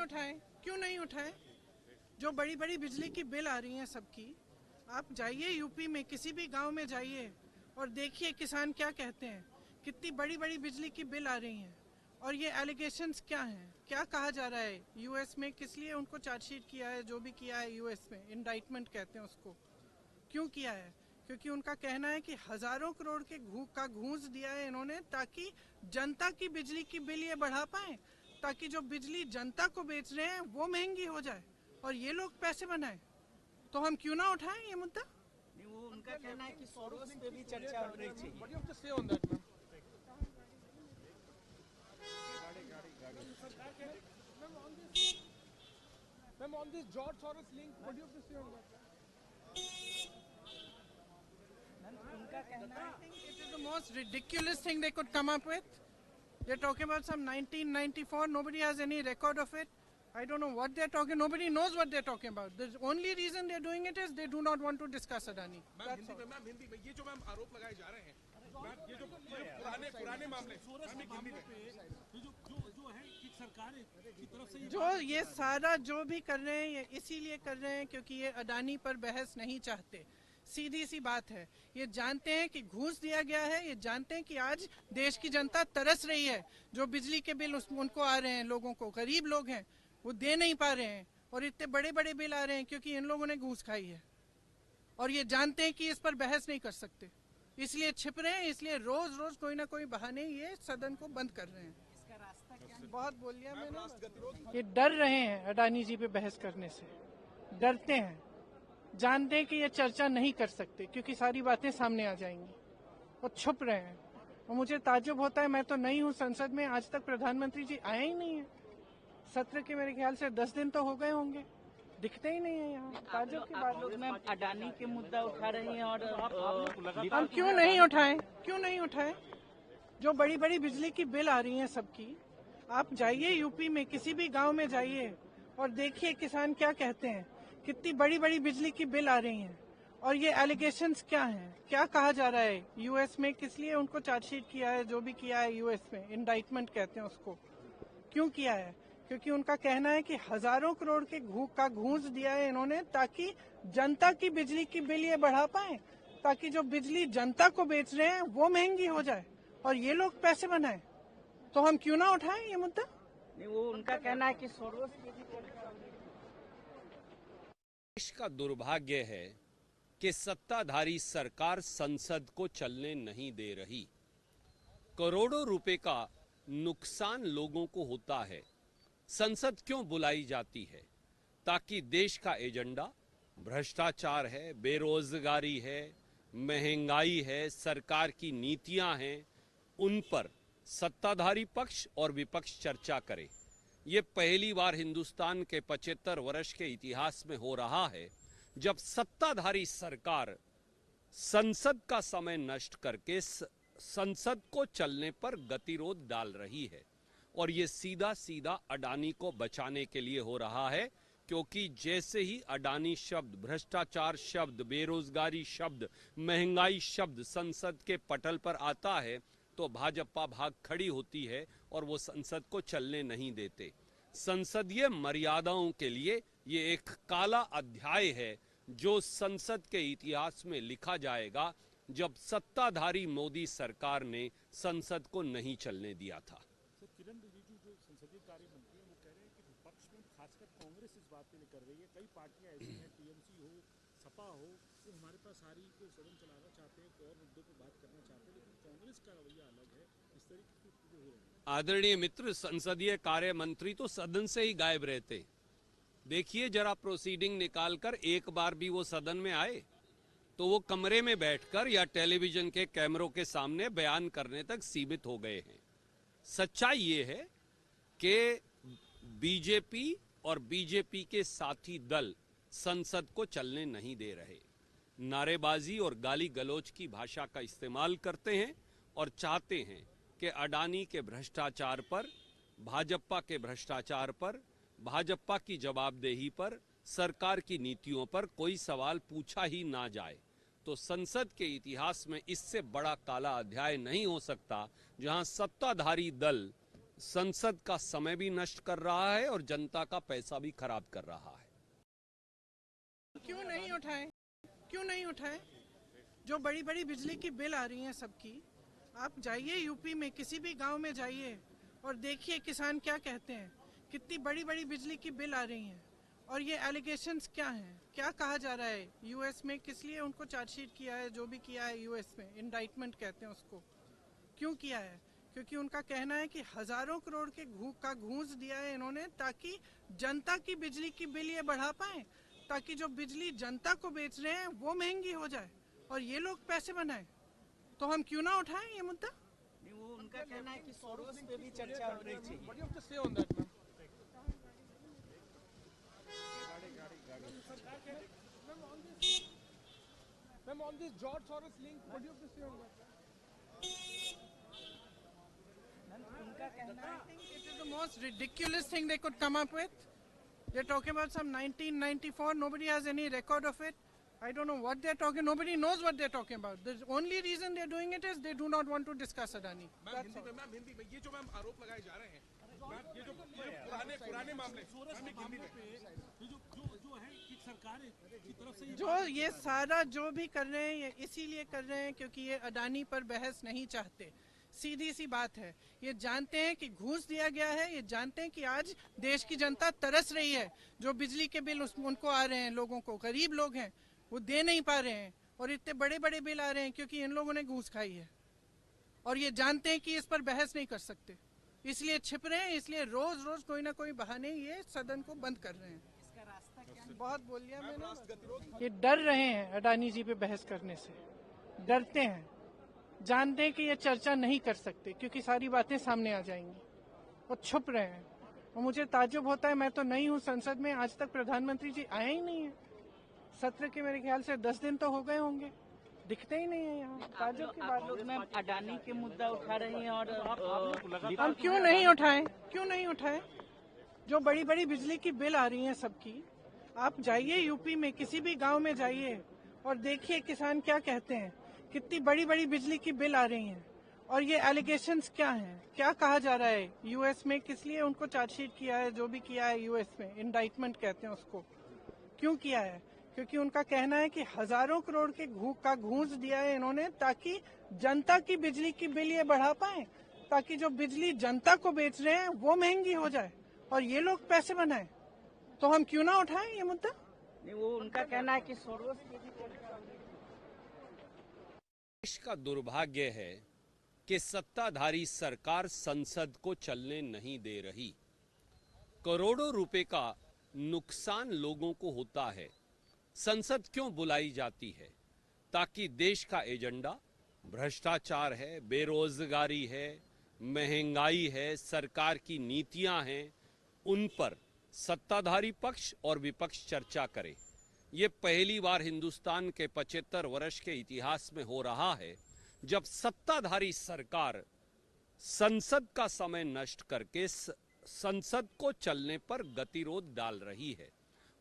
उठाए? क्यों नहीं उठाए? जो बड़ी बड़ी बिजली की बिल आ रही हैं सबकी, आप जाइए यूपी में किसी भी गांव में जाइए और देखिए किसान क्या कहते हैं। कितनी बड़ी बड़ी बिजली की बिल आ रही हैं और ये एलिगेशंस क्या हैं, क्या कहा जा रहा है यूएस में, किस लिए उनको चार्जशीट किया है, जो भी किया है यूएस में, इंडाइटमेंट कहते हैं उसको, क्यों किया है? क्योंकि उनका कहना है कि हजारों करोड़ के का घूस दिया है इन्होंने ताकि जनता की बिजली की बिल ये बढ़ा पाए, ताकि जो बिजली जनता को बेच रहे हैं वो महंगी हो जाए और ये लोग पैसे बनाए। तो हम क्यों ना उठाएं ये मुद्दा? नहीं, वो उनका कहना है कि सोरोस पे भी चर्चा होनी चाहिए। What do you have to say on that, ma'am? Ma'am, on this George Soros link, what do you have to say on that? उनका कहना है I think it is the most ridiculous thing they could come up with. They're talking about some 1994. Nobody has any record of it. I don't know what they're talking. Nobody knows what they're talking about. The only reason they're doing it is they do not want to discuss Adani. Ma'am Hindi में ये जो ma'am आरोप लगाए जा रहे हैं, ma'am ये जो पुराने मामले हिंदी में जो है कि सरकार की तरफ से जो ये सारा जो भी कर रहे हैं ये इसीलिए कर रहे हैं क्योंकि ये अडानी पर बहस नहीं चाहते। सीधी सी बात है, ये जानते हैं कि घूस दिया गया है, ये जानते हैं कि आज देश की जनता तरस रही है। जो बिजली के बिल उनको आ रहे हैं, लोगों को, गरीब लोग हैं वो दे नहीं पा रहे हैं और इतने बड़े बड़े बिल आ रहे हैं क्योंकि इन लोगों ने घूस खाई है और ये जानते हैं कि इस पर बहस नहीं कर सकते, इसलिए छिप रहे हैं, इसलिए रोज रोज कोई ना कोई बहाने ये सदन को बंद कर रहे हैं। इसका रास्ता क्या बहुत बोल लिया मैंने। ये डर रहे हैं अडानी जी पे बहस करने से, डरते हैं, जानते हैं कि ये चर्चा नहीं कर सकते क्योंकि सारी बातें सामने आ जाएंगी और छुप रहे हैं। और मुझे ताज्जुब होता है, मैं तो नहीं हूँ संसद में, आज तक प्रधानमंत्री जी आए ही नहीं है। सत्र के मेरे ख्याल से 10 दिन तो हो गए होंगे, दिखते ही नहीं है यहाँ। ताज्जुब की बात लोग में अडानी के मुद्दा उठा रही हैं और हम क्यों नहीं उठाएं? क्यों नहीं उठाएं? जो बड़ी बड़ी बिजली की बिल आ रही हैं सबकी, आप जाइए यूपी में किसी भी गांव में जाइए और देखिए किसान क्या कहते हैं। कितनी बड़ी बड़ी बिजली की बिल आ रही हैं और ये एलिगेशंस क्या हैं, क्या कहा जा रहा है यूएस में, किस लिए उनको चार्जशीट किया है, जो भी किया है यूएस में, इंडाइटमेंट कहते हैं उसको, क्यों किया है? क्योंकि उनका कहना है कि हजारों करोड़ के का घूस दिया है इन्होंने ताकि जनता की बिजली की बिल ये बढ़ा पाए, ताकि जो बिजली जनता को बेच रहे हैं वो महंगी हो जाए और ये लोग पैसे बनाए। तो हम क्यों ना उठाएं ये मुद्दा? नहीं, वो उनका कहना है कि सोरोस पे भी चर्चा होनी चाहिए। देश का दुर्भाग्य है कि सत्ताधारी सरकार संसद को चलने नहीं दे रही। करोड़ों रुपए का नुकसान लोगों को होता है। संसद क्यों बुलाई जाती है? ताकि देश का एजेंडा, भ्रष्टाचार है, बेरोजगारी है, महंगाई है, सरकार की नीतियां हैं, उन पर सत्ताधारी पक्ष और विपक्ष चर्चा करे। ये पहली बार हिंदुस्तान के 75 वर्ष के इतिहास में हो रहा है जब सत्ताधारी सरकार संसद का समय नष्ट करके संसद को चलने पर गतिरोध डाल रही है। और ये सीधा सीधा अडानी को बचाने के लिए हो रहा है, क्योंकि जैसे ही अडानी शब्द, भ्रष्टाचार शब्द, बेरोजगारी शब्द, महंगाई शब्द संसद के पटल पर आता है तो भाजपा भाग खड़ी होती है और वो संसद को चलने नहीं देते। संसदीय मर्यादाओं के लिए ये एक काला अध्याय है जो संसद के इतिहास में लिखा जाएगा, जब सत्ताधारी मोदी सरकार ने संसद को नहीं चलने दिया था। किरण रिजिजू जो संसदीय कार्य मंत्री हैं वो कह रहे हैं कि विपक्ष में खासकर कांग्रेस इस बात पे कर रही है। कई पार्टियां ऐसी हैं, टीएमसी हो, सपा हो, वो हमारे पास सारी को सदन चलाना चाहते हैं, और मुद्दों पर बात करना चाहते हैं, लेकिन कांग्रेस का रवैया अलग है। इस तरीके की चीजें हो रही है। आदरणीय मित्र, संसदीय कार्य मंत्री तो सदन से ही गायब रहते। देखिए जरा प्रोसीडिंग निकालकर एक बार भी वो सदन में आए तो वो कमरे में बैठकर या टेलीविजन के कैमरों के सामने बयान करने तक सीमित हो गए हैं। सच्चाई ये है कि बीजेपी और बीजेपी के साथी दल संसद को चलने नहीं दे रहे, नारेबाजी और गाली गलौज की भाषा का इस्तेमाल करते हैं और चाहते हैं कि अडानी के भ्रष्टाचार पर, भाजपा के भ्रष्टाचार पर, भाजपा की जवाबदेही पर, सरकार की नीतियों पर कोई सवाल पूछा ही ना जाए। तो संसद के इतिहास में इससे बड़ा काला अध्याय नहीं हो सकता जहां सत्ताधारी दल संसद का समय भी नष्ट कर रहा है और जनता का पैसा भी खराब कर रहा है। क्यों नहीं उठाए? क्यों नहीं उठाए? जो बड़ी बड़ी बिजली की बिल आ रही हैं सबकी, आप जाइए यूपी में किसी भी गांव में जाइए और देखिए किसान क्या कहते हैं। कितनी बड़ी बड़ी बिजली की बिल आ रही हैं और ये एलिगेशंस क्या हैं, क्या कहा जा रहा है यूएस में, किस लिए उनको चार्जशीट किया है, जो भी किया है यूएस में, इंडाइटमेंट कहते हैं उसको, क्यों किया है? क्योंकि उनका कहना है कि हजारों करोड़ के घूस दिया है इन्होंने ताकि जनता की बिजली की बिल ये बढ़ा पाए, ताकि जो बिजली जनता को बेच रहे हैं वो महंगी हो जाए और ये लोग पैसे बनाए। तो हम क्यों ना उठाएं ये मुद्दा? वो उनका कहना है कि सोरोस पे भी चर्चा होनी चाहिए। What do you have to say on that, ma'am? Ma'am, on this George Soros link, what do you have to say on that? उनका कहना है It is the most ridiculous thing they could come up with. They're talking about some 1994. Nobody has any record of it. I don't know what they're talking. Nobody knows what they're talking about. The only reason they're doing it is they do not want to discuss Adani. Ma'am Hindi में ये जो ma'am आरोप लगाए जा रहे हैं, ma'am ये जो पुराने मामले, मैम एक हिंदी में जो है कि सरकार की तरफ से जो ये सारा जो भी कर रहे हैं ये इसीलिए कर रहे हैं क्योंकि ये अडानी पर बहस नहीं चाहते। सीधी सी बात है, ये जानते हैं कि घूस दिया गया है, ये जानते हैं कि आज देश की जनता तरस रही है। जो बिजली के बिल उनको आ रहे हैं, लोगों को, गरीब लोग हैं वो दे नहीं पा रहे हैं और इतने बड़े बड़े बिल आ रहे हैं क्योंकि इन लोगों ने घूस खाई है और ये जानते हैं कि इस पर बहस नहीं कर सकते, इसलिए छिप रहे हैं, इसलिए रोज रोज कोई ना कोई बहाने ये सदन को बंद कर रहे हैं। इसका रास्ता क्या है? बहुत बोल लिया मैंने। ये डर रहे हैं अडानी जी पे बहस करने से, डरते हैं, जानते हैं कि ये चर्चा नहीं कर सकते क्योंकि सारी बातें सामने आ जाएंगी और छुप रहे हैं। और मुझे ताज्जुब होता है, मैं तो नहीं हूँ संसद में, आज तक प्रधानमंत्री जी आए ही नहीं है। सत्र के मेरे ख्याल से 10 दिन तो हो गए होंगे, दिखते ही नहीं है यहाँ। ताज्जुब की बात। लोग मैम अडानी के मुद्दा उठा रहे हैं और हम क्यों नहीं उठाएं? क्यों नहीं उठाएं? जो बड़ी बड़ी बिजली की बिल आ रही हैं सबकी, आप जाइए यूपी में किसी भी गांव में जाइए और देखिए किसान क्या कहते हैं। कितनी बड़ी बड़ी बिजली की बिल आ रही हैं और ये एलिगेशंस क्या हैं, क्या कहा जा रहा है यूएस में, किस लिए उनको चार्जशीट किया है, जो भी किया है यूएस में, इंडाइटमेंट कहते हैं उसको, क्यों किया है? क्योंकि उनका कहना है कि हजारों करोड़ के घूस दिया है इन्होंने ताकि जनता की बिजली की बिल ये बढ़ा पाए, ताकि जो बिजली जनता को बेच रहे हैं वो महंगी हो जाए और ये लोग पैसे बनाए। तो हम क्यों ना उठाएं ये मुद्दा? वो उनका कहना है कि सोरोस पे भी चर्चा होनी चाहिए। देश का दुर्भाग्य है कि सत्ताधारी सरकार संसद को चलने नहीं दे रही। करोड़ों रुपए का नुकसान लोगों को होता है। संसद क्यों बुलाई जाती है? ताकि देश का एजेंडा, भ्रष्टाचार है, बेरोजगारी है, महंगाई है, सरकार की नीतियां हैं, उन पर सत्ताधारी पक्ष और विपक्ष चर्चा करे। ये पहली बार हिंदुस्तान के 75 वर्ष के इतिहास में हो रहा है जब सत्ताधारी सरकार संसद का समय नष्ट करके संसद को चलने पर गतिरोध डाल रही है।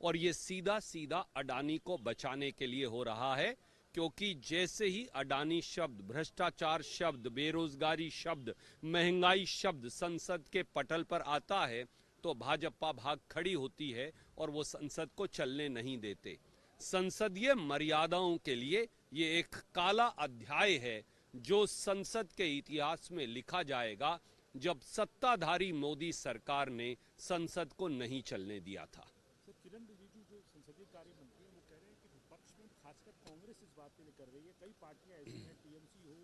और ये सीधा सीधा अडानी को बचाने के लिए हो रहा है, क्योंकि जैसे ही अडानी शब्द, भ्रष्टाचार शब्द, बेरोजगारी शब्द, महंगाई शब्द संसद के पटल पर आता है तो भाजपा भाग खड़ी होती है और वो संसद को चलने नहीं देते। संसदीय मर्यादाओं के लिए ये एक काला अध्याय है जो संसद के इतिहास में लिखा जाएगा, जब सत्ताधारी मोदी सरकार ने संसद को नहीं चलने दिया था। सर, किरण रिजिजू जो संसदीय कार्य मंत्री हैं वो कह रहे हैं कि विपक्ष में खासकर कांग्रेस इस बात पे नहीं कर रही है। कई पार्टियां ऐसी हैं, टीएमसी हो,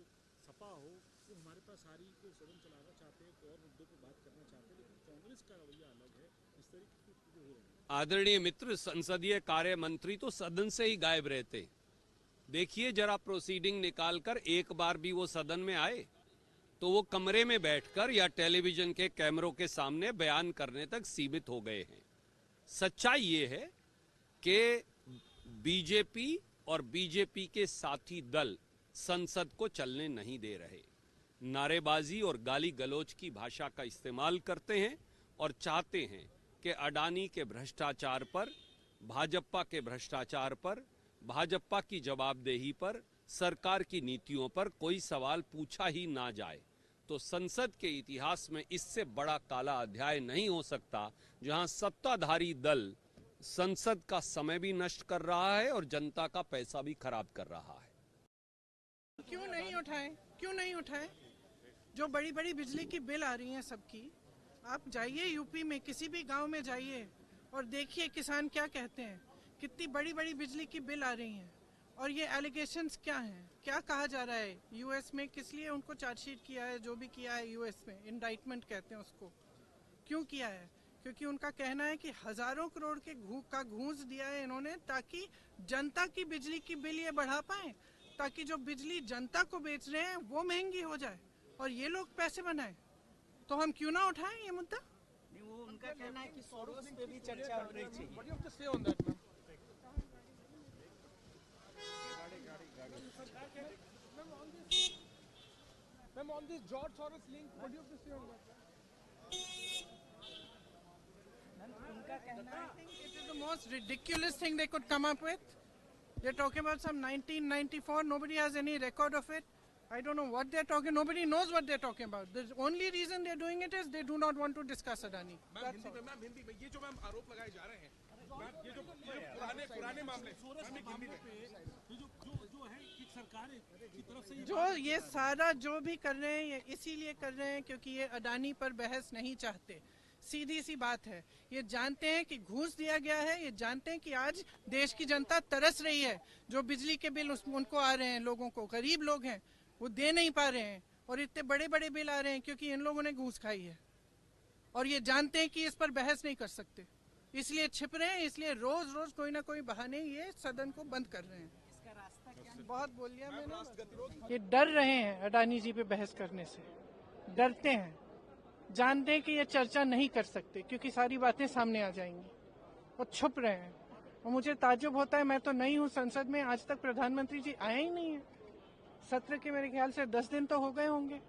सपा हो, वो हमारे पास सारी को सदन चलाना चाहते हैं, और मुद्दों पर बात करना चाहते हैं, लेकिन कांग्रेस का रवैया अलग है। इस तरीके की चीजें हो रही हैं। आदरणीय मित्र, संसदीय कार्य मंत्री तो सदन से ही गायब रहते। देखिए जरा प्रोसीडिंग निकालकर, एक बार भी वो सदन में आए तो वो कमरे में बैठकर या टेलीविजन के कैमरों के सामने बयान करने तक सीमित हो गए हैं। सच्चाई ये है कि बीजेपी और बीजेपी के साथी दल संसद को चलने नहीं दे रहे, नारेबाजी और गाली गलौज की भाषा का इस्तेमाल करते हैं और चाहते हैं कि अडानी के भ्रष्टाचार पर, भाजपा के भ्रष्टाचार पर, भाजपा की जवाबदेही पर, सरकार की नीतियों पर कोई सवाल पूछा ही ना जाए। तो संसद के इतिहास में इससे बड़ा काला अध्याय नहीं हो सकता, जहां सत्ताधारी दल संसद का समय भी नष्ट कर रहा है और जनता का पैसा भी खराब कर रहा है। क्यों नहीं उठाए, क्यों नहीं उठाए? जो बड़ी बड़ी बिजली की बिल आ रही हैं सबकी, आप जाइए यूपी में किसी भी गांव में जाइए और देखिए किसान क्या कहते हैं। कितनी बड़ी बड़ी बिजली की बिल आ रही हैं और ये एलिगेशंस क्या हैं, क्या कहा जा रहा है यूएस में, किस लिए उनको चार्जशीट किया है, जो भी किया है यूएस में, इंडाइटमेंट कहते हैं उसको, क्यों किया है? क्योंकि उनका कहना है कि हजारों करोड़ के घूस दिया है इन्होंने ताकि जनता की बिजली की बिल ये बढ़ा पाए, ताकि जो बिजली जनता को बेच रहे हैं वो महंगी हो जाए और ये लोग पैसे बनाए। तो हम क्यों ना उठाएं ये मुद्दा? नहीं, वो उनका कहना है कि सोरोस पे भी चर्चा होनी चाहिए। What do you have to say on that, ma'am? Ma'am, on this George Soros link, what do you have to say on that? उनका कहना है I think it is the most ridiculous thing they could come up with. They're talking about some 1994. Nobody has any record of it. I don't know what they're talking. Nobody knows what they're talking about. The only reason they're doing it is they do not want to discuss Adani. Ma'am Hindi में ये जो ma'am आरोप लगाए जा रहे हैं, ma'am ये जो पुराने मामले, मैम एक हिंदी में जो है कि सरकार की तरफ से जो ये सारा जो भी कर रहे हैं ये इसीलिए कर रहे हैं क्योंकि ये अडानी पर बहस नहीं चाहते। सीधी सी बात है, ये जानते हैं कि घूस दिया गया है, ये जानते हैं कि आज देश की जनता तरस रही है। जो बिजली के बिल उनको आ रहे हैं, लोगों को, गरीब लोग हैं वो दे नहीं पा रहे हैं और इतने बड़े बड़े बिल आ रहे हैं क्योंकि इन लोगों ने घूस खाई है और ये जानते हैं कि इस पर बहस नहीं कर सकते, इसलिए छिप रहे हैं, इसलिए रोज रोज कोई ना कोई बहाने ये सदन को बंद कर रहे हैं। इसका रास्ता क्या है? बहुत बोल लिया मैंने। ये डर रहे हैं अडानी जी पे बहस करने से, डरते हैं, जानते हैं कि ये चर्चा नहीं कर सकते क्योंकि सारी बातें सामने आ जाएंगी और छुप रहे हैं। और मुझे ताज्जुब होता है, मैं तो नहीं हूँ संसद में, आज तक प्रधानमंत्री जी आए ही नहीं है। सत्र के मेरे ख्याल से 10 दिन तो हो गए होंगे,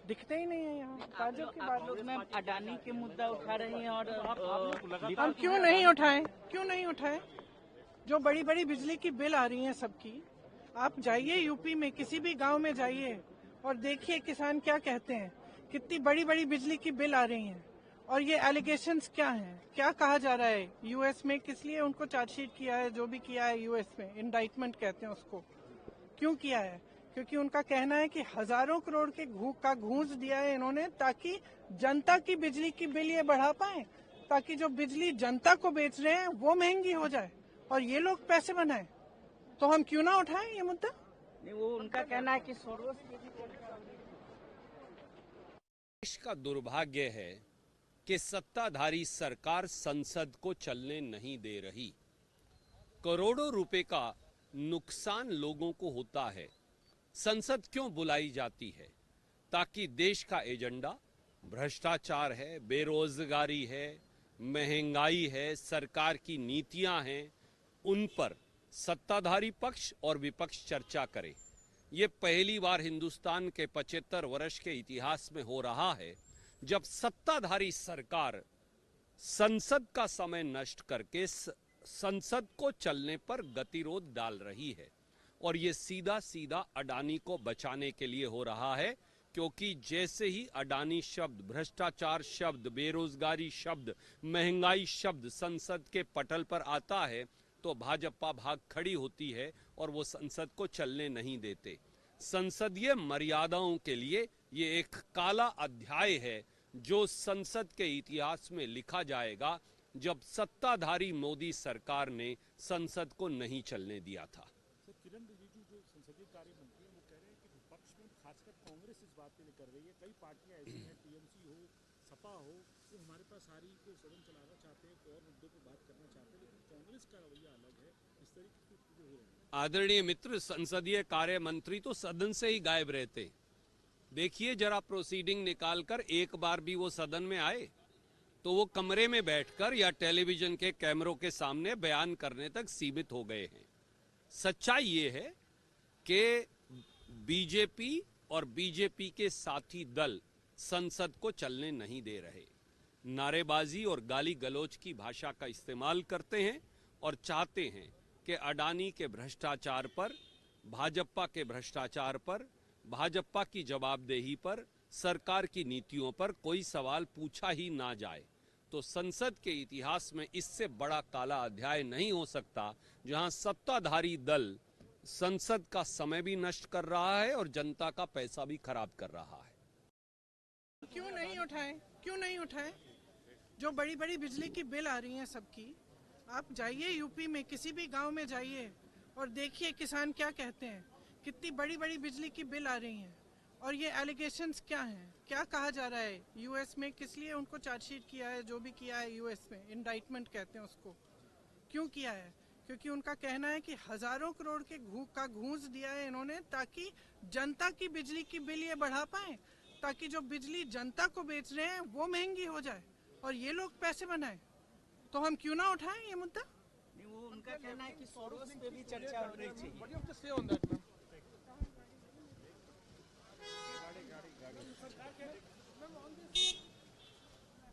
दिखते ही नहीं है यहाँ। ताज्जुब की बात है। में अडानी के मुद्दा उठा रही हैं और हम क्यों नहीं उठाएं, क्यों नहीं उठाएं? जो बड़ी बड़ी बिजली की बिल आ रही हैं सबकी, आप जाइए यूपी में किसी भी गांव में जाइए और देखिए किसान क्या कहते हैं। कितनी बड़ी बड़ी बिजली की बिल आ रही हैं और ये एलिगेशंस क्या हैं, क्या कहा जा रहा है यूएस में, किस लिए उनको चार्जशीट किया है, जो भी किया है यूएस में, इंडाइटमेंट कहते हैं उसको, क्यों किया है? क्योंकि उनका कहना है कि हजारों करोड़ के घूस दिया है इन्होंने ताकि जनता की बिजली की बिल ये बढ़ा पाए, ताकि जो बिजली जनता को बेच रहे हैं वो महंगी हो जाए और ये लोग पैसे बनाए। तो हम क्यों ना उठाएं ये मुद्दा? नहीं, वो उनका कहना है कि सोरोस पे भी चर्चा होनी चाहिए। देश का दुर्भाग्य है कि सत्ताधारी सरकार संसद को चलने नहीं दे रही। करोड़ों रुपए का नुकसान लोगों को होता है। संसद क्यों बुलाई जाती है? ताकि देश का एजेंडा भ्रष्टाचार है, बेरोजगारी है, महंगाई है, सरकार की नीतियां हैं, उन पर सत्ताधारी पक्ष और विपक्ष चर्चा करे। ये पहली बार हिंदुस्तान के 75 वर्ष के इतिहास में हो रहा है जब सत्ताधारी सरकार संसद का समय नष्ट करके संसद को चलने पर गतिरोध डाल रही है। और ये सीधा सीधा अडानी को बचाने के लिए हो रहा है, क्योंकि जैसे ही अडानी शब्द, भ्रष्टाचार शब्द, बेरोजगारी शब्द, महंगाई शब्द संसद के पटल पर आता है तो भाजपा भाग खड़ी होती है और वो संसद को चलने नहीं देते। संसदीय मर्यादाओं के लिए ये एक काला अध्याय है जो संसद के इतिहास में लिखा जाएगा, जब सत्ताधारी मोदी सरकार ने संसद को नहीं चलने दिया था। सर, किरण रिजिजू जो संसदीय कार्य मंत्री हैं वो कह रहे हैं कि विपक्ष में खासकर कांग्रेस इस बात पे नहीं कर रही है। कई पार्टियां ऐसी हैं, टीएमसी हो, सपा हो, वो हमारे पास सारी को सदन चलाना चाहते हैं, और मुद्दों पर बात करना चाहते हैं, लेकिन कांग्रेस का रवैया अलग है। इस तरीके की चीजें हो रही हैं। आदरणीय मित्र, संसदीय कार्य मंत्री तो सदन से ही गायब रहते। देखिए जरा प्रोसीडिंग निकालकर, एक बार भी वो सदन में आए तो वो कमरे में बैठकर या टेलीविजन के कैमरों के सामने बयान करने तक सीमित हो गए हैं। सच्चाई ये है कि बीजेपी और बीजेपी के साथी दल संसद को चलने नहीं दे रहे, नारेबाजी और गाली गलौज की भाषा का इस्तेमाल करते हैं और चाहते हैं कि अडानी के भ्रष्टाचार पर, भाजपा के भ्रष्टाचार पर, भाजपा की जवाबदेही पर सरकार की नीतियों पर कोई सवाल पूछा ही ना जाए, तो संसद के इतिहास में इससे बड़ा काला अध्याय नहीं हो सकता, जहां सत्ताधारी दल संसद का समय भी नष्ट कर रहा है और जनता का पैसा भी खराब कर रहा है। क्यों नहीं उठाए, क्यों नहीं उठाए? जो बड़ी बड़ी बिजली की बिल आ रही हैं सबकी, आप जाइए यूपी में किसी भी गांव में जाइए और देखिए किसान क्या कहते हैं। कितनी बड़ी बड़ी बिजली की बिल आ रही हैं और ये एलिगेशंस क्या हैं, क्या कहा जा रहा है यूएस में, किस लिए उनको चार्जशीट किया है, जो भी किया है यूएस में, इंडाइटमेंट कहते हैं उसको। क्यों किया है? क्योंकि उनका कहना है कि हजारों करोड़ के घूस दिया है इन्होंने, ताकि जनता की बिजली की बिल ये बढ़ा पाए, ताकि जो बिजली जनता को बेच रहे हैं वो महंगी हो जाए और ये लोग पैसे बनाए। तो हम क्यों ना उठाएं ये मुद्दा? नहीं, वो उनका कहना है कि सोरोस पे भी चर्चा होनी चाहिए। What do you have to say on that, ma'am?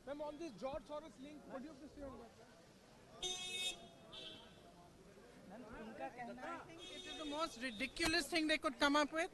Ma'am, on this George Soros link, what do you have to say on that? उनका कहना है I think it is the most ridiculous thing they could come up with.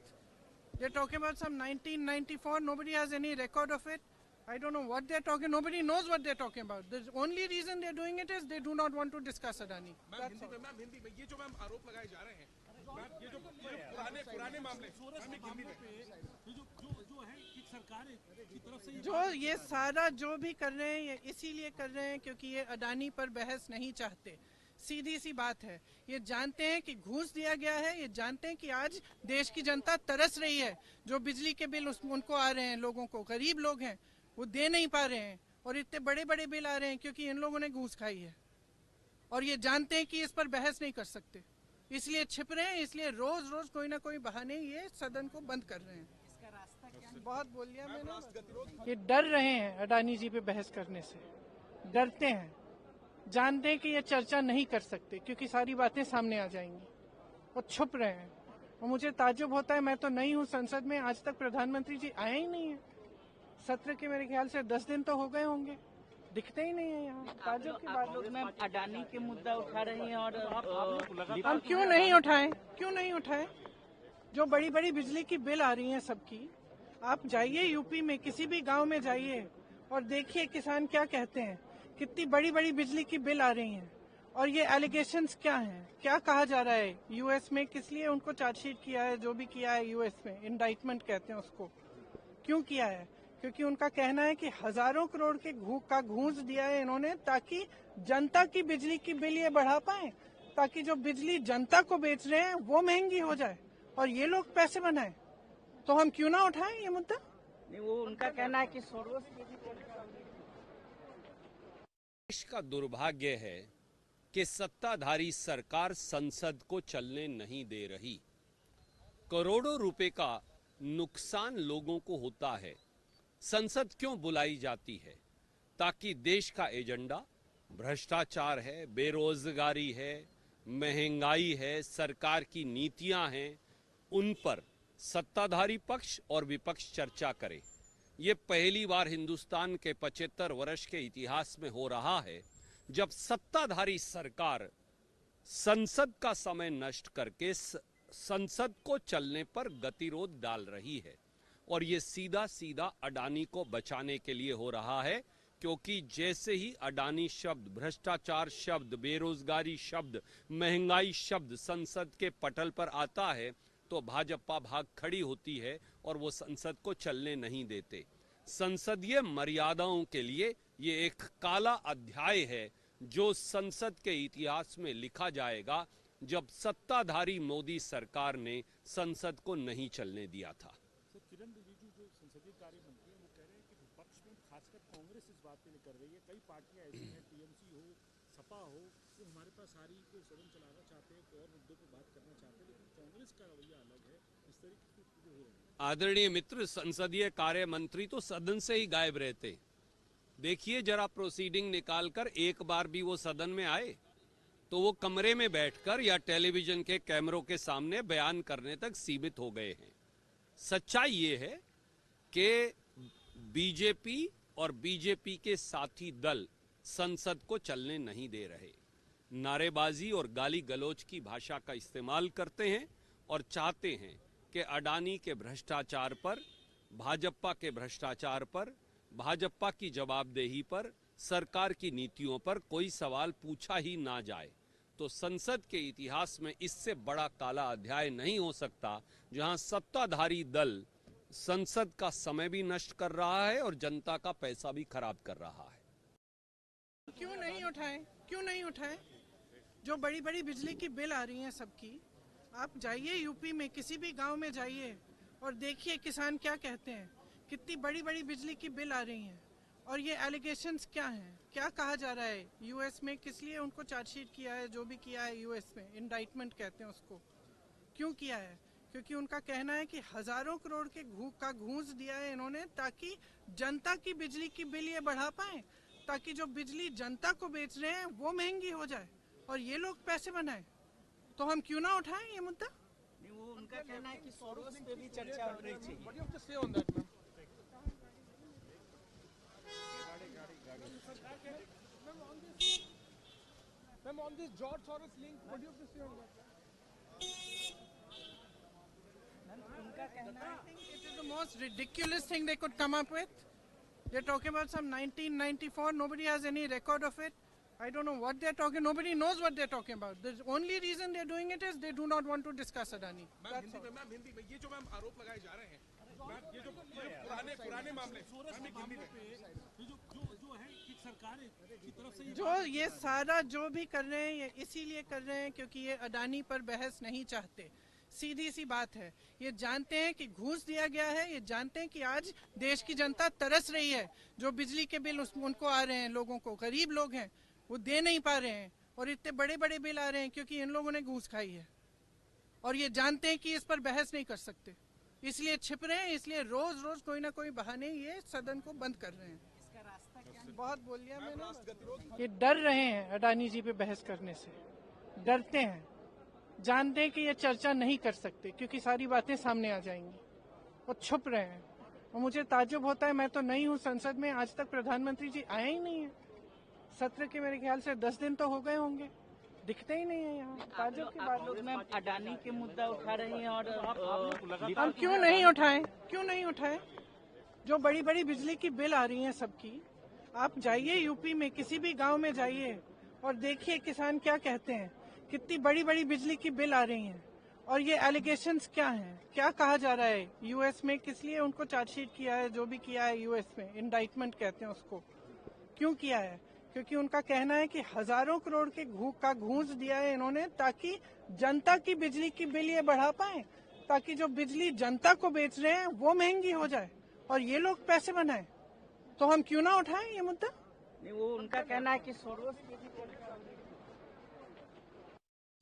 They're talking about some 1994. Nobody has any record of it. I don't know what they're talking. Nobody knows what they're talking about. The only reason they're doing it is they do not want to discuss Adani. Ma'am Hindi में ये जो ma'am आरोप लगाए जा रहे हैं, ma'am ये जो पुराने मामले, मैम ये हिंदी में ये जो है कि सरकार की तरफ से जो ये सारा जो भी कर रहे हैं ये इसीलिए कर रहे हैं क्योंकि ये अडानी पर बहस नहीं चाहते। सीधी सी बात है, ये जानते हैं कि घूस दिया गया है, ये जानते हैं कि आज देश की जनता तरस रही है। जो बिजली के बिल उनको आ रहे हैं, लोगों को, गरीब लोग हैं वो दे नहीं पा रहे हैं और इतने बड़े बड़े बिल आ रहे हैं क्योंकि इन लोगों ने घूस खाई है और ये जानते हैं कि इस पर बहस नहीं कर सकते, इसलिए छिप रहे हैं, इसलिए रोज रोज कोई ना कोई बहाने ये सदन को बंद कर रहे हैं। इसका रास्ता क्या बहुत बोल लिया मैंने। ये डर रहे हैं अडानी जी पे बहस करने से, डरते हैं, जानते हैं कि ये चर्चा नहीं कर सकते क्योंकि सारी बातें सामने आ जाएंगी और छुप रहे हैं। और मुझे ताज्जुब होता है, मैं तो नहीं हूँ संसद में, आज तक प्रधानमंत्री जी आए ही नहीं है। सत्र के मेरे ख्याल से 10 दिन तो हो गए होंगे, दिखते ही नहीं है यहाँ। ताज्जुब की बात लोग मैम अडानी के मुद्दा उठा रहे हैं और हम क्यों नहीं उठाएं, क्यों नहीं उठाएं? जो बड़ी बड़ी बिजली की बिल आ रही हैं सबकी, आप जाइए यूपी में किसी भी गांव में जाइए और देखिए किसान क्या कहते हैं। कितनी बड़ी बड़ी बिजली की बिल आ रही हैं और ये एलिगेशंस क्या हैं, क्या कहा जा रहा है यूएस में, किस लिए उनको चार्जशीट किया है, जो भी किया है यूएस में, इंडाइटमेंट कहते हैं उसको। क्यों किया है? क्योंकि उनका कहना है कि हजारों करोड़ के घूस दिया है इन्होंने, ताकि जनता की बिजली की बिल ये बढ़ा पाए, ताकि जो बिजली जनता को बेच रहे हैं वो महंगी हो जाए और ये लोग पैसे बनाए। तो हम क्यों ना उठाएं ये मुद्दा? नहीं, वो उनका कहना है कि सोरोस पे भी चर्चा होनी चाहिए। देश का दुर्भाग्य है कि सत्ताधारी सरकार संसद को चलने नहीं दे रही। करोड़ों रुपए का नुकसान लोगों को होता है। संसद क्यों बुलाई जाती है? ताकि देश का एजेंडा भ्रष्टाचार है, बेरोजगारी है, महंगाई है, सरकार की नीतियां हैं, उन पर सत्ताधारी पक्ष और विपक्ष चर्चा करे। ये पहली बार हिंदुस्तान के 75 वर्ष के इतिहास में हो रहा है जब सत्ताधारी सरकार संसद का समय नष्ट करके संसद को चलने पर गतिरोध डाल रही है। और ये सीधा सीधा अडानी को बचाने के लिए हो रहा है, क्योंकि जैसे ही अडानी शब्द, भ्रष्टाचार शब्द, बेरोजगारी शब्द, महंगाई शब्द संसद के पटल पर आता है तो भाजपा भाग खड़ी होती है और वो संसद को चलने नहीं देते। संसदीय मर्यादाओं के लिए ये एक काला अध्याय है जो संसद के इतिहास में लिखा जाएगा, जब सत्ताधारी मोदी सरकार ने संसद को नहीं चलने दिया था। सर, किरण रिजिजू जो संसदीय कार्य मंत्री हैं वो कह रहे हैं कि विपक्ष में खासकर कांग्रेस इस बात पे नहीं कर रही है। कई पार्टियां ऐसी हैं, टीएमसी हो, सपा हो, वो हमारे पास सारी को सदन चलाना चाहते हैं, और मुद्दों पर बात करना चाहते हैं, लेकिन कांग्रेस का रवैया अलग है। इस तरीके की चीजें हो रही हैं। आदरणीय मित्र, संसदीय कार्य मंत्री तो सदन से ही गायब रहते। देखिए जरा प्रोसीडिंग निकालकर, एक बार भी वो सदन में आए तो वो कमरे में बैठकर या टेलीविजन के कैमरों के सामने बयान करने तक सीमित हो गए हैं। सच्चाई ये है कि बीजेपी और बीजेपी के साथी दल संसद को चलने नहीं दे रहे, नारेबाजी और गाली गलौज की भाषा का इस्तेमाल करते हैं और चाहते हैं कि अडानी के भ्रष्टाचार पर भाजपा के भ्रष्टाचार पर, भाजपा की जवाबदेही पर, सरकार की नीतियों पर कोई सवाल पूछा ही ना जाए, तो संसद के इतिहास में इससे बड़ा काला अध्याय नहीं हो सकता, जहां सत्ताधारी दल संसद का समय भी नष्ट कर रहा है और जनता का पैसा भी खराब कर रहा है। क्यों नहीं उठाए? क्यों नहीं उठाए? जो बड़ी बड़ी बिजली की बिल आ रही हैं सबकी, आप जाइए यूपी में किसी भी गांव में जाइए और देखिए किसान क्या कहते हैं। कितनी बड़ी बड़ी बिजली की बिल आ रही हैं और ये एलिगेशंस क्या हैं, क्या कहा जा रहा है यूएस में, किस लिए उनको चार्जशीट किया है, जो भी किया है यूएस में, इंडाइटमेंट कहते हैं उसको, क्यों किया है? क्योंकि उनका कहना है कि हजारों करोड़ के घूस दिया है इन्होंने ताकि जनता की बिजली की बिल ये बढ़ा पाए, ताकि जो बिजली जनता को बेच रहे हैं वो महंगी हो जाए और ये लोग पैसे बनाए। तो हम क्यों ना उठाएं ये मुद्दा? नहीं, वो उनका कहना है कि सोरोस पे भी चर्चा होनी चाहिए। What do you have to say on that, ma'am? Ma'am, on this George Soros link, what do you have to say on that? उनका कहना है It is the most ridiculous thing they could come up with. They're talking about some 1994. Nobody has any record of it. I don't know what they're talking. Nobody knows what they're talking about. The only reason they're doing it is they do not want to discuss Adani. Ma'am Hindi में ये जो ma'am आरोप लगाए जा रहे हैं, ma'am ये जो पुराने मामले, मैम एक हिंदी में जो है कि सरकार की तरफ से जो ये सारा जो भी कर रहे हैं ये इसीलिए कर रहे हैं क्योंकि ये अडानी पर बहस नहीं चाहते। सीधी सी बात है, ये जानते हैं कि घूस दिया गया है, ये जानते हैं कि आज देश की जनता तरस रही है। जो बिजली के बिल उनको आ रहे हैं, लोगों को, गरीब लोग हैं वो दे नहीं पा रहे हैं और इतने बड़े बड़े बिल आ रहे हैं क्योंकि इन लोगों ने घूस खाई है और ये जानते हैं कि इस पर बहस नहीं कर सकते, इसलिए छिप रहे हैं, इसलिए रोज रोज कोई ना कोई बहाने ये सदन को बंद कर रहे हैं। इसका रास्ता क्या बहुत बोल लिया मैंने। ये डर रहे हैं अडानी जी पे बहस करने से, डरते हैं, जानते हैं कि ये चर्चा नहीं कर सकते क्योंकि सारी बातें सामने आ जाएंगी और छुप रहे हैं। और मुझे ताज्जुब होता है, मैं तो नहीं हूँ संसद में, आज तक प्रधानमंत्री जी आए ही नहीं है। सत्र के मेरे ख्याल से 10 दिन तो हो गए होंगे, दिखते ही नहीं है यहाँ। ताज्जुब की बात लोग में अडानी के मुद्दा उठा रहे हैं और हम क्यों नहीं उठाएं? क्यों नहीं उठाएं? जो बड़ी बड़ी बिजली की बिल आ रही हैं सबकी, आप जाइए यूपी में किसी भी गांव में जाइए और देखिए किसान क्या कहते हैं। कितनी बड़ी बड़ी बिजली की बिल आ रही हैं और ये एलिगेशंस क्या हैं, क्या कहा जा रहा है यूएस में, किस लिए उनको चार्जशीट किया है, जो भी किया है यूएस में, इंडाइटमेंट कहते हैं उसको, क्यों किया है? क्योंकि उनका कहना है कि हजारों करोड़ के घूस दिया है इन्होंने ताकि जनता की बिजली की बिल ये बढ़ा पाए, ताकि जो बिजली जनता को बेच रहे हैं वो महंगी हो जाए और ये लोग पैसे बनाए। तो हम क्यों ना उठाएं ये मुद्दा? नहीं, वो उनका कहना है कि सोरोस पे भी चर्चा होनी चाहिए।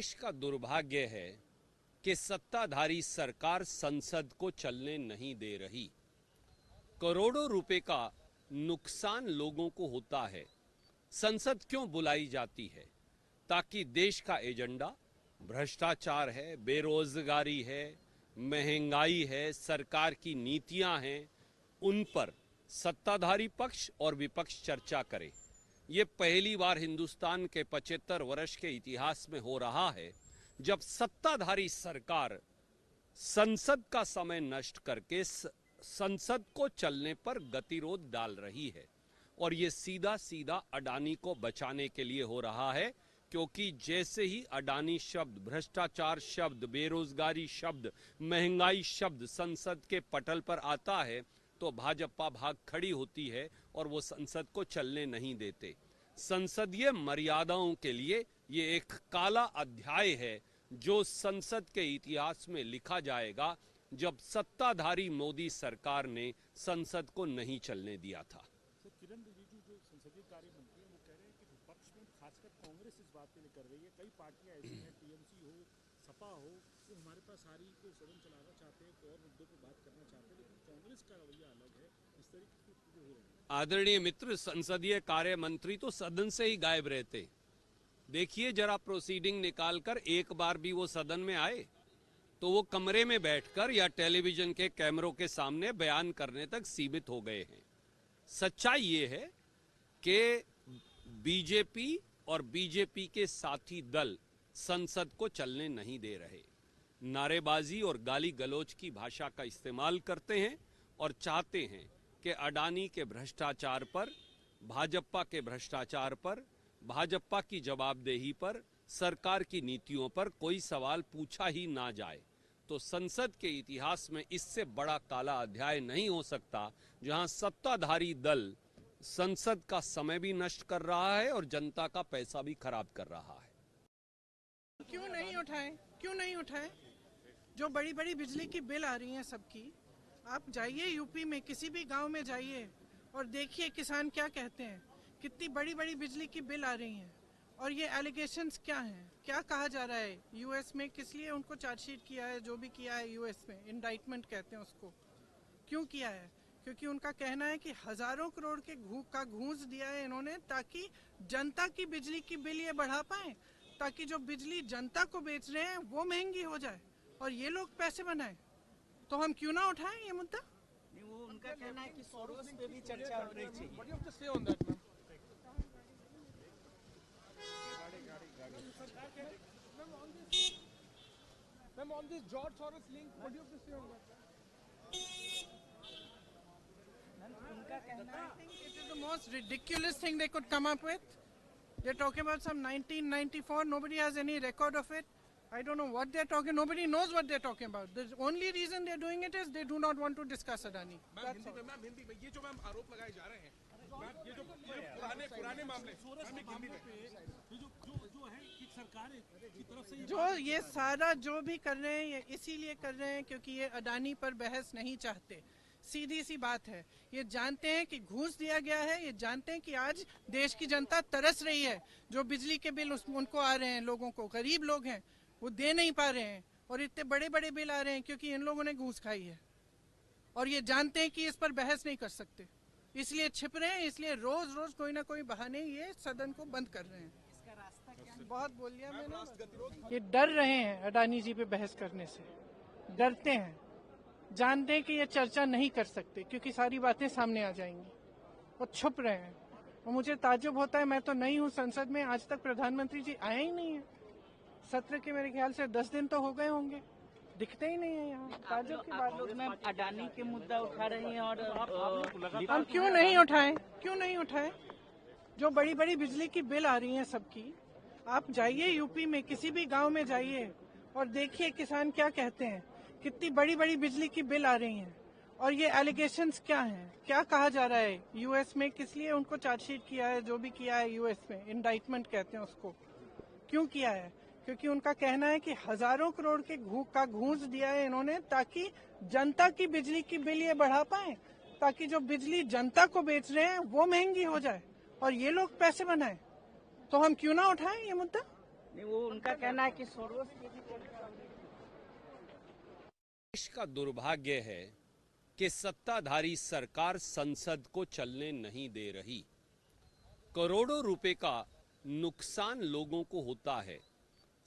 देश का दुर्भाग्य है कि सत्ताधारी सरकार संसद को चलने नहीं दे रही। करोड़ों रुपए का नुकसान लोगों को होता है। संसद क्यों बुलाई जाती है? ताकि देश का एजेंडा, भ्रष्टाचार है, बेरोजगारी है, महंगाई है, सरकार की नीतियां हैं, उन पर सत्ताधारी पक्ष और विपक्ष चर्चा करे। ये पहली बार हिंदुस्तान के 75 वर्ष के इतिहास में हो रहा है जब सत्ताधारी सरकार संसद का समय नष्ट करके संसद को चलने पर गतिरोध डाल रही है। और ये सीधा सीधा अडानी को बचाने के लिए हो रहा है, क्योंकि जैसे ही अडानी शब्द, भ्रष्टाचार शब्द, बेरोजगारी शब्द, महंगाई शब्द संसद के पटल पर आता है तो भाजपा भाग खड़ी होती है और वो संसद को चलने नहीं देते। संसदीय मर्यादाओं के लिए ये एक काला अध्याय है जो संसद के इतिहास में लिखा जाएगा, जब सत्ताधारी मोदी सरकार ने संसद को नहीं चलने दिया था। सर, किरण रिजिजू जो संसदीय कार्य मंत्री हैं वो कह रहे हैं कि विपक्ष में खासकर कांग्रेस इस बात के लिए कर रही है, कई पार्टियां ऐसी हैं, टीएमसी हो, सपा हो, वो हमारे पास सारी को सदन चलाना चाहते हैं, और मुद्दों पर बात करना चाहते हैं, लेकिन कांग्रेस का रवैया अलग है। इस तरीके की चीजें हो रही है। आदरणीय मित्र, संसदीय कार्य मंत्री तो सदन से ही गायब रहते। देखिए जरा प्रोसीडिंग निकालकर, एक बार भी वो सदन में आए तो वो कमरे में बैठकर या टेलीविजन के कैमरों के सामने बयान करने तक सीमित हो गए हैं। सच्चाई ये है कि बीजेपी और बीजेपी के साथी दल संसद को चलने नहीं दे रहे, नारेबाजी और गाली गलौज की भाषा का इस्तेमाल करते हैं और चाहते हैं कि अडानी के भ्रष्टाचार पर, भाजपा के भ्रष्टाचार पर, भाजपा की जवाबदेही पर, सरकार की नीतियों पर कोई सवाल पूछा ही ना जाए, तो संसद के इतिहास में इससे बड़ा काला अध्याय नहीं हो सकता, जहां सत्ताधारी दल संसद का समय भी नष्ट कर रहा है और जनता का पैसा भी खराब कर रहा है। क्यों नहीं उठाए, क्यों नहीं उठाए? जो बड़ी बड़ी बिजली की बिल आ रही हैं सबकी, आप जाइए यूपी में, किसी भी गांव में जाइए और देखिए किसान क्या कहते हैं। कितनी बड़ी बड़ी बिजली की बिल आ रही हैं और ये एलिगेशंस क्या हैं, क्या कहा जा रहा है यूएस में, किस लिए उनको चार्जशीट किया है, जो भी किया है यूएस में, इंडाइटमेंट कहते हैं उसको। क्यों किया है? क्योंकि उनका कहना है कि हजारों करोड़ के घूस दिया है इन्होंने, ताकि जनता की बिजली की बिल ये बढ़ा पाए, ताकि जो बिजली जनता को बेच रहे हैं वो महंगी हो जाए और ये लोग पैसे बनाए। तो हम क्यों ना उठाएं ये मुद्दा? नहीं, वो उनका कहना है कि सोरोस पे भी चर्चा होनी चाहिए। What do you have to say on that, ma'am? Ma'am, on this George Soros link, what do you have to say on that? उनका कहना I think it is the most ridiculous thing they could come up with. They're talking about some 1994. Nobody has any record of it. I don't know what they're talking. Nobody knows what they're talking about. The only reason they're doing it is they do not want to discuss Adani. Ma'am Hindi में ये जो ma'am आरोप लगाए जा रहे हैं, ma'am ये जो पुराने मामले, मैम एक हिंदी में ये जो है कि सरकार की तरफ से जो ये सारा जो भी कर रहे हैं ये इसीलिए कर रहे हैं क्योंकि ये अडानी पर बहस नहीं चाहते। सीधी सी बात है, ये जानते हैं कि घूस दिया गया है, ये जानते हैं कि आज देश की जनता तरस रही है। जो बिजली के बिल उनको आ रहे हैं, लोगों को, गरीब लोग हैं, वो दे नहीं पा रहे हैं और इतने बड़े बड़े बिल आ रहे हैं क्योंकि इन लोगों ने घूस खाई है और ये जानते हैं कि इस पर बहस नहीं कर सकते, इसलिए छिप रहे हैं, इसलिए रोज रोज कोई ना कोई बहाने ये सदन को बंद कर रहे हैं। इसका रास्ता क्या है? बहुत बोल लिया मैंने। ये डर रहे हैं अडानी जी पे बहस करने से, डरते हैं, जानते हैं कि ये चर्चा नहीं कर सकते क्योंकि सारी बातें सामने आ जाएंगी, और छुप रहे हैं। और मुझे ताज्जुब होता है, मैं तो नहीं हूँ संसद में, आज तक प्रधानमंत्री जी आए ही नहीं है। सत्र के मेरे ख्याल से 10 दिन तो हो गए होंगे, दिखते ही नहीं है यहाँ। ताज्जुब की बात है। में अडानी के मुद्दा उठा रही हैं और हम क्यों नहीं उठाएं, क्यों नहीं उठाएं? जो बड़ी बड़ी बिजली की बिल आ रही हैं सबकी, आप जाइए यूपी में, किसी भी गांव में जाइए और देखिए किसान क्या कहते हैं। कितनी बड़ी बड़ी बिजली की बिल आ रही हैं और ये एलिगेशंस क्या हैं, क्या कहा जा रहा है यूएस में, किस लिए उनको चार्जशीट किया है, जो भी किया है यूएस में, इंडाइटमेंट कहते हैं उसको। क्यों किया है? क्योंकि उनका कहना है कि हजारों करोड़ के घूस दिया है इन्होंने, ताकि जनता की बिजली की बिल ये बढ़ा पाए, ताकि जो बिजली जनता को बेच रहे हैं वो महंगी हो जाए और ये लोग पैसे बनाए। तो हम क्यों ना उठाएं ये मुद्दा? नहीं, वो उनका कहना है कि सोरोस पे भी चर्चा होनी चाहिए। देश का दुर्भाग्य है कि सत्ताधारी सरकार संसद को चलने नहीं दे रही। करोड़ों रुपए का नुकसान लोगों को होता है।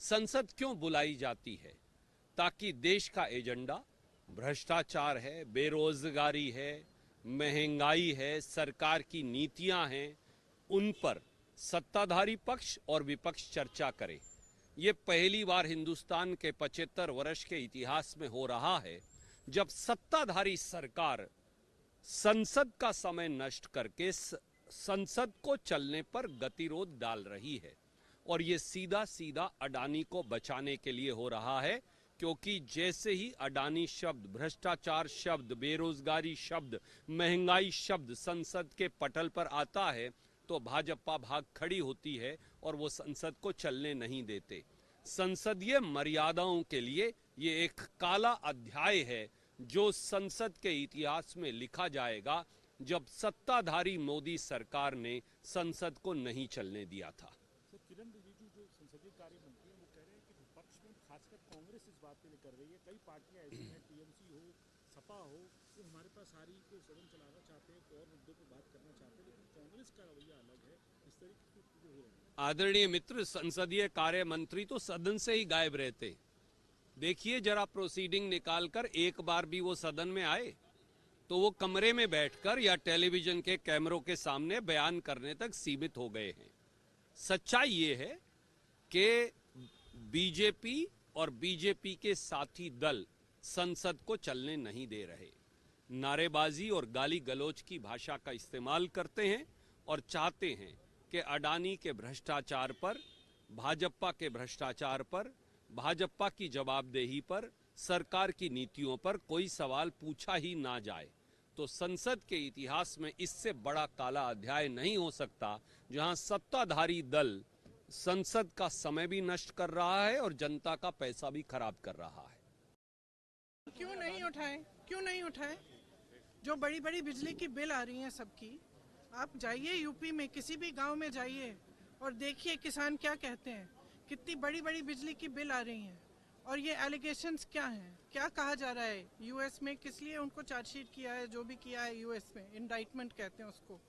संसद क्यों बुलाई जाती है? ताकि देश का एजेंडा, भ्रष्टाचार है, बेरोजगारी है, महंगाई है, सरकार की नीतियां हैं, उन पर सत्ताधारी पक्ष और विपक्ष चर्चा करे। ये पहली बार हिंदुस्तान के 75 वर्ष के इतिहास में हो रहा है जब सत्ताधारी सरकार संसद का समय नष्ट करके संसद को चलने पर गतिरोध डाल रही है। और ये सीधा सीधा अडानी को बचाने के लिए हो रहा है, क्योंकि जैसे ही अडानी शब्द, भ्रष्टाचार शब्द, बेरोजगारी शब्द, महंगाई शब्द संसद के पटल पर आता है तो भाजपा भाग खड़ी होती है और वो संसद को चलने नहीं देते। संसदीय मर्यादाओं के लिए ये एक काला अध्याय है जो संसद के इतिहास में लिखा जाएगा, जब सत्ताधारी मोदी सरकार ने संसद को नहीं चलने दिया था। किरण रिजिजू जो संसदीय कार्य मंत्री हैं वो कह रहे हैं कि विपक्ष में खासकर कांग्रेस इस बात पे कर रही है। कई पार्टियां ऐसी हैं, टीएमसी हो, सपा हो, वो हमारे पास आ रही को सदन चलाना चाहते हैं, और मुद्दों पर बात करना चाहते हैं, लेकिन कांग्रेस का रवैया अलग है। इस तरीके की चीजें हो रही हैं। आदरणीय मित्र, संसदीय कार्य मंत्री तो सदन से ही गायब रहते। देखिए जरा प्रोसीडिंग निकालकर, एक बार भी वो सदन में आए तो वो कमरे में बैठकर या टेलीविजन के कैमरों के सामने बयान करने तक सीमित हो गए हैं। सच्चाई ये है कि बीजेपी और बीजेपी के साथी दल संसद को चलने नहीं दे रहे। नारेबाजी और गाली गलौज की भाषा का इस्तेमाल करते हैं और चाहते हैं कि अडानी के भ्रष्टाचार पर, भाजपा के भ्रष्टाचार पर, भाजपा की जवाबदेही पर, सरकार की नीतियों पर कोई सवाल पूछा ही ना जाए। तो संसद के इतिहास में इससे बड़ा काला अध्याय नहीं हो सकता जहां सत्ताधारी दल संसद का समय भी नष्ट कर रहा है और जनता का पैसा भी खराब कर रहा है। क्यों नहीं उठाएं? क्यों नहीं उठाएं? जो बड़ी बड़ी बिजली की बिल आ रही हैं सबकी, आप जाइए यूपी में, किसी भी गांव में जाइए और देखिए किसान क्या कहते हैं। कितनी बड़ी बड़ी बिजली की बिल आ रही हैं और ये एलिगेशंस क्या हैं, क्या कहा जा रहा है यूएस में, किस लिए उनको चार्जशीट किया है, जो भी किया है यूएस में, इंडाइटमेंट कहते हैं उसको।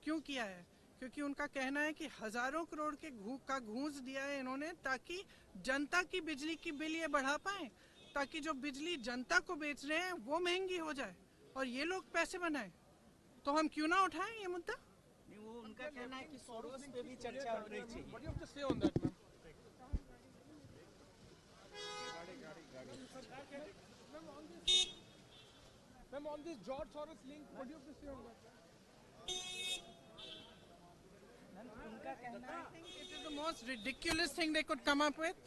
क्यों किया है? क्योंकि उनका कहना है कि हजारों करोड़ के घूस दिया है इन्होंने ताकि जनता की बिजली की बिल ये बढ़ा पाए, ताकि जो बिजली जनता को बेच रहे हैं वो महंगी हो जाए और ये लोग पैसे बनाएं। तो हम क्यों ना उठाएं ये मुद्दा? नहीं, वो उनका कहना है कि सोरोस पे भी चर्चा होनी चाहिए। What do you have to say on that, ma'am? Ma'am, on this George Soros link, what do you have to say on that? उनका कहना है I think it is the most ridiculous thing they could come up with.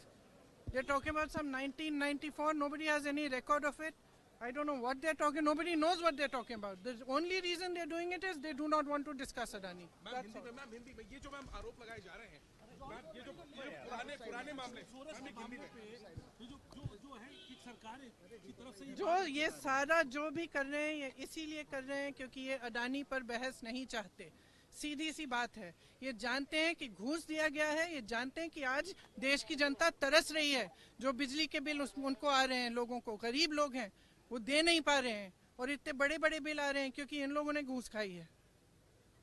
They're talking about some 1994. Nobody has any record of it. I don't know what they're talking. Nobody knows what they're talking about. The only reason they're doing it is they do not want to discuss Adani. Ma'am Hindi में, ma'am Hindi में, ये जो ma'am आरोप लगाए जा रहे हैं, ma'am ये जो पुराने मामले, मैम एक हिंदी में। ये जो है कि सरकार की तरफ से जो ये सारा जो भी कर रहे हैं ये इसीलिए कर रहे हैं क्योंकि ये अडानी पर बहस नहीं चाहते। सीधी सी बात है, ये जानते हैं कि घूस दिया गया है, ये जानते हैं कि आज देश की जनता तरस रही है। जो बिजली के बिल उनको आ रहे हैं, लोगों को, गरीब लोग हैं वो दे नहीं पा रहे हैं और इतने बड़े बड़े बिल आ रहे हैं क्योंकि इन लोगों ने घूस खाई है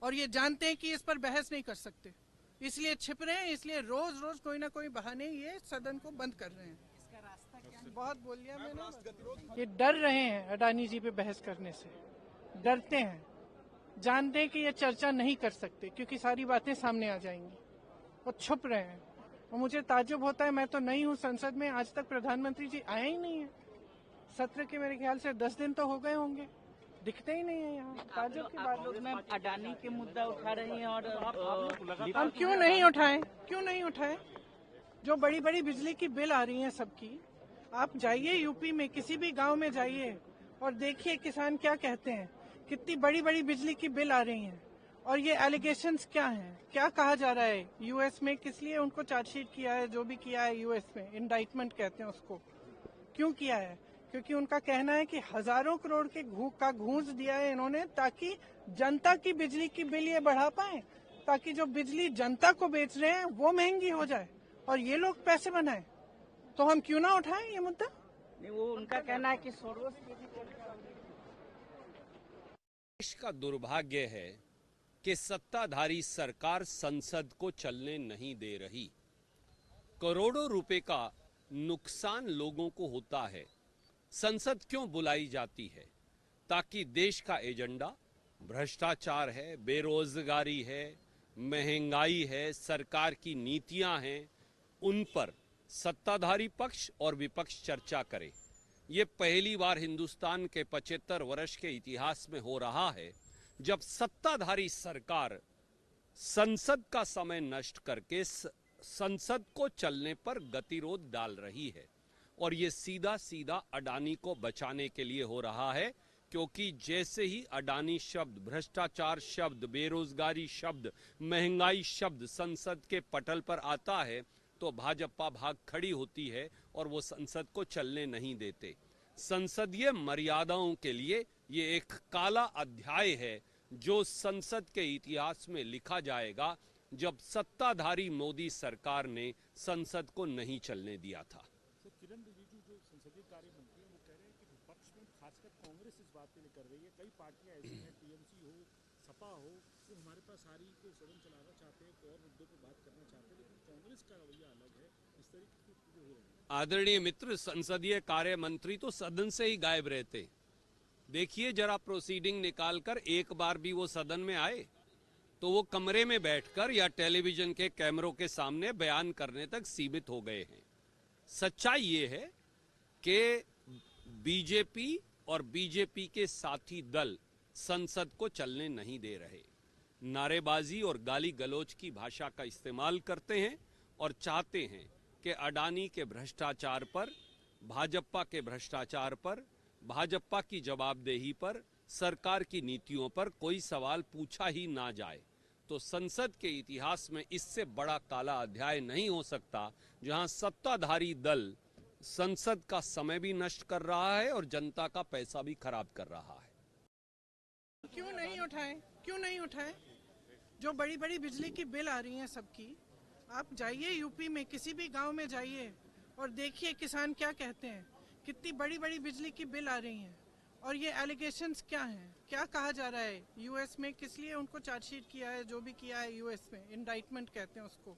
और ये जानते हैं कि इस पर बहस नहीं कर सकते, इसलिए छिप रहे हैं, इसलिए रोज रोज कोई ना कोई बहाने ये सदन को बंद कर रहे हैं। इसका रास्ता क्या बहुत बोल लिया मैंने। ये डर रहे हैं अडानी जी पे बहस करने से, डरते हैं, जानते हैं कि ये चर्चा नहीं कर सकते क्योंकि सारी बातें सामने आ जाएंगी और छुप रहे हैं। और मुझे ताज्जुब होता है, मैं तो नहीं हूँ संसद में, आज तक प्रधानमंत्री जी आए ही नहीं है। सत्र के मेरे ख्याल से 10 दिन तो हो गए होंगे, दिखते ही नहीं है यहाँ। ताज्जुब की बात लोग मैम अडानी के मुद्दा उठा रहे हैं और हम क्यों नहीं उठाएं? क्यों नहीं उठाएं? जो बड़ी बड़ी बिजली की बिल आ रही हैं सबकी, आप जाइए यूपी में, किसी भी गांव में जाइए और देखिए किसान क्या कहते हैं। कितनी बड़ी बड़ी बिजली की बिल आ रही हैं और ये एलिगेशंस क्या हैं, क्या कहा जा रहा है यूएस में, किस लिए उनको चार्जशीट किया है, जो भी किया है यूएस में, इंडाइटमेंट कहते हैं उसको। क्यों किया है? क्योंकि उनका कहना है कि हजारों करोड़ के घूस दिया है इन्होंने ताकि जनता की बिजली की बिल ये बढ़ा पाए, ताकि जो बिजली जनता को बेच रहे हैं वो महंगी हो जाए और ये लोग पैसे बनाएं। तो हम क्यों ना उठाएं ये मुद्दा? नहीं, वो उनका कहना है कि सोरोस पे भी चर्चा देश का दुर्भाग्य है कि सत्ताधारी सरकार संसद को चलने नहीं दे रही। करोड़ों रुपए का नुकसान लोगों को होता है। संसद क्यों बुलाई जाती है? ताकि देश का एजेंडा, भ्रष्टाचार है, बेरोजगारी है, महंगाई है, सरकार की नीतियां हैं, उन पर सत्ताधारी पक्ष और विपक्ष चर्चा करे। ये पहली बार हिंदुस्तान के 75 वर्ष के इतिहास में हो रहा है जब सत्ताधारी सरकार संसद का समय नष्ट करके संसद को चलने पर गतिरोध डाल रही है। और ये सीधा सीधा अडानी को बचाने के लिए हो रहा है, क्योंकि जैसे ही अडानी शब्द, भ्रष्टाचार शब्द, बेरोजगारी शब्द, महंगाई शब्द संसद के पटल पर आता है तो भाजपा भाग खड़ी होती है और वो संसद को चलने नहीं देते। संसदीय मर्यादाओं के लिए ये एक काला अध्याय है जो संसद के इतिहास में लिखा जाएगा, जब सत्ताधारी मोदी सरकार ने संसद को नहीं चलने दिया था। सर, किरण रिजिजू जो संसदीय कार्य मंत्री हैं वो कह रहे हैं कि विपक्ष में खासकर कांग्रेस इस बात के लिए कर रही है, कई पार्टियां ऐसी हैं, टीएमसी हो, सपा हो, वो हमारे पास सारी को सदन चलाना चाहते हैं, और मुद्दों पर बात करना चाहते हैं, लेकिन कांग्रेस का रवैया अलग है। इस तरीके की चीजें हो रही हैं। आदरणीय मित्र, संसदीय कार्य मंत्री तो सदन से ही गायब रहते। देखिए जरा प्रोसीडिंग निकालकर, एक बार भी वो सदन में आए तो वो कमरे में बैठकर या टेलीविजन के कैमरों के सामने बयान करने तक सीमित हो गए हैं। सच्चाई ये है कि बीजेपी और बीजेपी के साथी दल संसद को चलने नहीं दे रहे। नारेबाजी और गाली गलौज की भाषा का इस्तेमाल करते हैं और चाहते हैं कि अडानी के भ्रष्टाचार पर, भाजपा के भ्रष्टाचार पर, भाजपा की जवाबदेही पर, सरकार की नीतियों पर कोई सवाल पूछा ही ना जाए। तो संसद के इतिहास में इससे बड़ा काला अध्याय नहीं हो सकता, जहां सत्ताधारी दल संसद का समय भी नष्ट कर रहा है और जनता का पैसा भी खराब कर रहा है। क्यों नहीं उठाए, क्यों नहीं उठाए? जो बड़ी बड़ी बिजली की बिल आ रही हैं सबकी, आप जाइए यूपी में, किसी भी गांव में जाइए और देखिए किसान क्या कहते हैं। कितनी बड़ी बड़ी बिजली की बिल आ रही हैं और ये एलिगेशंस क्या हैं, क्या कहा जा रहा है यूएस में, किस लिए उनको चार्जशीट किया है, जो भी किया है यूएस में, इंडाइटमेंट कहते हैं उसको।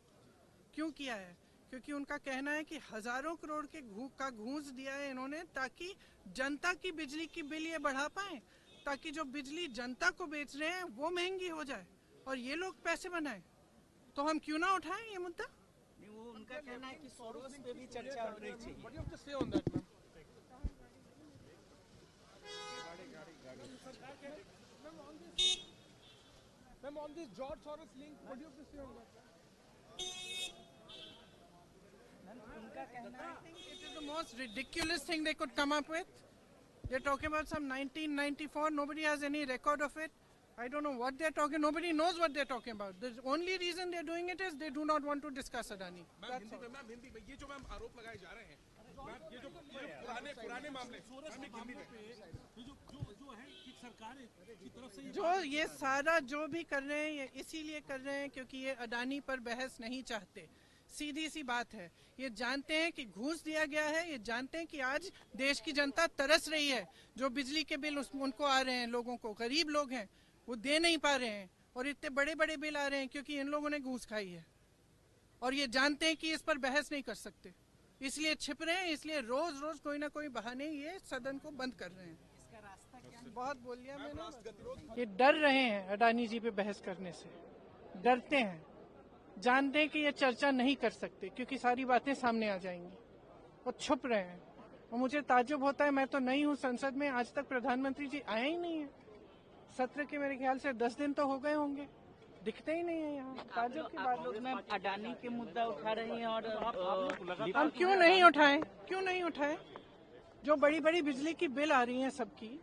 क्यों किया है? क्योंकि उनका कहना है कि हजारों करोड़ के का घूस दिया है इन्होंने ताकि जनता की बिजली की बिल ये बढ़ा पाए, ताकि जो बिजली जनता को बेच रहे हैं वो महंगी हो जाए और ये लोग पैसे बनाए। तो हम क्यों ना उठाएं ये मुद्दा? नहीं, वो उनका कहना है कि सोरोस पे भी चर्चा होनी चाहिए। What do you have to say on that, ma'am? Ma'am, on this George Soros link, what do you have to say on that? उनका कहना है I think it is the most ridiculous thing they could come up with. They're talking about some 1994. Nobody has any record of it. I don't know what they're talking. Nobody knows what they're talking about. The only reason they're doing it is they do not want to discuss Adani. Ma'am Hindi में, ma'am Hindi में, ये जो ma'am आरोप लगाए जा रहे हैं, ma'am ये जो पुराने मामले, मैम एक हिंदी में। ये जो है कि सरकार की तरफ से जो ये सारा जो भी कर रहे हैं ये इसीलिए कर रहे हैं क्योंकि ये अडानी पर बहस नहीं चाहते। सीधी सी बात है, ये जानते हैं कि घूस दिया गया है, ये जानते हैं कि आज देश की जनता तरस रही है। जो बिजली के बिल उनको आ रहे हैं, लोगों को, गरीब लोग हैं, वो दे नहीं पा रहे हैं और इतने बड़े बड़े बिल आ रहे हैं क्योंकि इन लोगों ने घूस खाई है और ये जानते हैं कि इस पर बहस नहीं कर सकते, इसलिए छिप रहे हैं, इसलिए रोज रोज कोई ना कोई बहाने ये सदन को बंद कर रहे हैं। इसका रास्ता क्या बहुत बोल लिया मैंने। ये डर रहे हैं अडानी जी पे बहस करने से, डरते हैं, जानते हैं कि ये चर्चा नहीं कर सकते क्योंकि सारी बातें सामने आ जाएंगी और छुप रहे हैं। और मुझे ताज्जुब होता है, मैं तो नहीं हूँ संसद में, आज तक प्रधानमंत्री जी आए ही नहीं है। सत्र के मेरे ख्याल से 10 दिन तो हो गए होंगे, दिखते ही नहीं है यहाँ। ताज्जुब की बात लोग में अडानी के मुद्दा उठा रही हैं और हम क्यों नहीं उठाएं, क्यों नहीं उठाएं? जो बड़ी बड़ी बिजली की बिल आ रही हैं सबकी,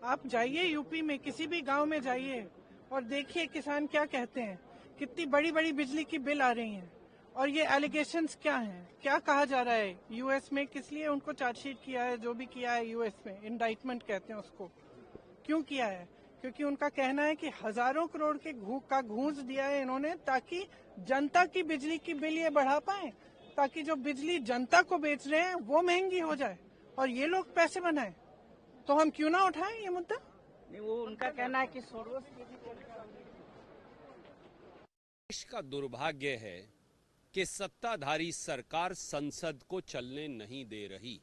आप जाइए यूपी में, किसी भी गांव में जाइए और देखिए किसान क्या कहते हैं। कितनी बड़ी बड़ी बिजली की बिल आ रही हैं और ये एलिगेशंस क्या हैं, क्या कहा जा रहा है यूएस में, किस लिए उनको चार्जशीट किया है, जो भी किया है यूएस में, इंडाइटमेंट कहते हैं उसको। क्यों किया है? क्योंकि उनका कहना है कि हजारों करोड़ के का घूस दिया है इन्होंने ताकि जनता की बिजली की बिल ये बढ़ा पाए, ताकि जो बिजली जनता को बेच रहे हैं वो महंगी हो जाए और ये लोग पैसे बनाए। तो हम क्यों ना उठाएं ये मुद्दा? नहीं, वो उनका कहना है कि सोरोस पे भी चर्चा होनी चाहिए। देश का दुर्भाग्य है कि सत्ताधारी सरकार संसद को चलने नहीं दे रही।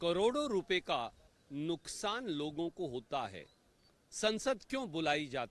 करोड़ों रुपए का नुकसान लोगों को होता है। संसद क्यों बुलाई जाती